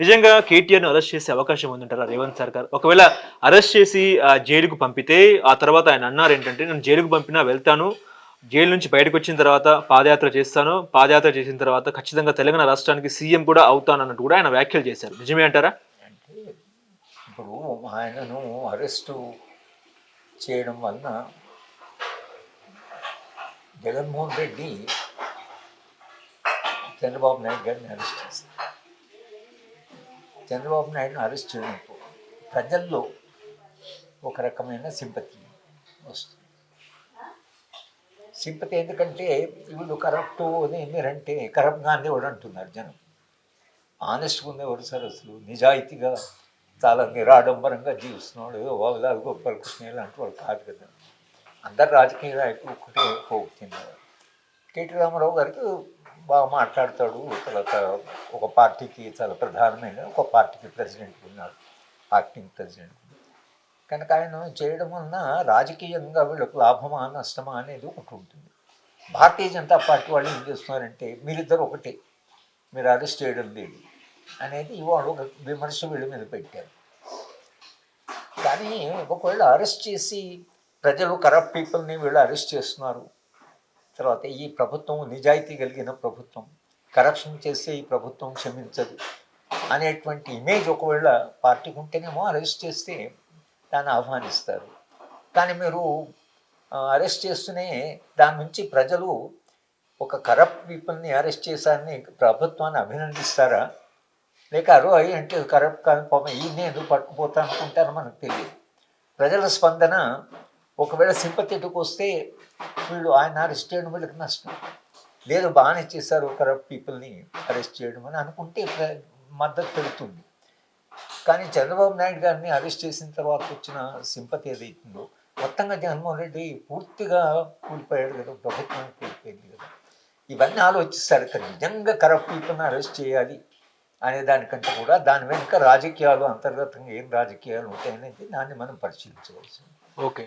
నిజంగా కేటీఆర్‌ని అరెస్ట్ చేసే అవకాశం ఉందంటారా రేవంత్ సర్కార్? ఒకవేళ అరెస్ట్ చేసి జైలుకు పంపితే, ఆ తర్వాత ఆయన అన్నారేంటంటే, "నేను జైలుకు పంపినా వెళ్తాను. జైలు నుంచి బయటకొచ్చిన తర్వాత పాదయాత్ర చేస్తాను. పాదయాత్ర చేసిన తర్వాత ఖచ్చితంగా తెలంగాణ రాష్ట్రానికి సీఎం కూడా అవుతానన్నట్టు" కూడా ఆయన వ్యాఖ్యలు చేశారు. నిజమే అంటారా? అంటే ఇప్పుడు ఆయనను అరెస్టు చేయడం వలన జగన్మోహన్ రెడ్డి చంద్రబాబు నాయుడు గారిని అరెస్ట్ చేశారు. చంద్రబాబు నాయుడుని అరెస్ట్ చేయడంతో ప్రజల్లో ఒక రకమైన సింపతి వస్తుంది. సింపతి ఎందుకంటే వీళ్ళు కరప్టు అని మీరంటే కరప్ట్ గాంధీ కూడా అంటున్నారు జనం. ఆనెస్ట్గా ఉండేవాడు సార్, అసలు నిజాయితీగా చాలా నిరాడంబరంగా జీవిస్తున్నాడు, వాళ్ళ గొప్పలు కృష్ణ లాంటి వాడు కాదు కదా. అందరు రాజకీయ నాయకులు ఒకటే పోగుతున్నారు. కేటీ రామారావు గారికి బాగా మాట్లాడతాడు, తర్వాత ఒక పార్టీకి చాలా ప్రధానమైన ఒక పార్టీకి ప్రెసిడెంట్ ఉన్నాడు, యాక్టింగ్ ప్రెసిడెంట్. కనుక ఆయన చేయడం వలన రాజకీయంగా వీళ్ళకు లాభమా నష్టమా అనేది ఒకటి ఉంటుంది. భారతీయ జనతా పార్టీ వాళ్ళు ఏం చేస్తున్నారంటే మీరిద్దరు ఒకటే, మీరు అరెస్ట్ చేయడం లేదు అనేది ఇవాళ ఒక విమర్శ వీళ్ళ మీద పెట్టారు. కానీ ఒకవేళ అరెస్ట్ చేసి ప్రజలు కరప్ట్ పీపుల్ని వీళ్ళు అరెస్ట్ చేస్తున్నారు, తర్వాత ఈ ప్రభుత్వం నిజాయితీ కలిగిన ప్రభుత్వం, కరప్షన్ చేస్తే ఈ ప్రభుత్వం క్షమించదు అనేటువంటి ఇమేజ్ ఒకవేళ పార్టీకి ఉంటేనేమో అరెస్ట్ చేస్తే దాన్ని ఆహ్వానిస్తారు. కానీ మీరు అరెస్ట్ చేస్తూనే దాని నుంచి ప్రజలు ఒక కరప్ట్ పీపుల్ని అరెస్ట్ చేశారని ప్రభుత్వాన్ని అభినందిస్తారా, లేక అరో అయ్యి అంటే కరప్ట్ కాదు పాపం ఈయనే ఎందుకు పట్టుకుపోతా అనుకుంటారో మనకు తెలియదు. ప్రజల స్పందన ఒకవేళ సింపథెటిక్ వస్తే వీళ్ళు ఆయన అరెస్ట్ చేయడం వీళ్ళకి నష్టం లేదు, బాగానే చేశారు కరప్ట్ పీపుల్ని అరెస్ట్ చేయడం అని అనుకుంటే మద్దతు పెడుతుంది. కానీ చంద్రబాబు నాయుడు గారిని అరెస్ట్ చేసిన తర్వాత వచ్చిన సింపతి ఏదైతుందో మొత్తంగా జగన్మోహన్ రెడ్డి పూర్తిగా కూలిపోయాడు కదా, ప్రభుత్వం కూలిపోయింది కదా. ఇవన్నీ ఆలోచిస్తారు ఇక్కడ నిజంగా కరప్ట్ పీపుల్ని అరెస్ట్ చేయాలి అనే దానికంటే కూడా దాని వెనుక రాజకీయాలు అంతర్గతంగా ఏం రాజకీయాలు ఉంటాయనేది దాన్ని మనం పరిశీలించవలసింది. ఓకే.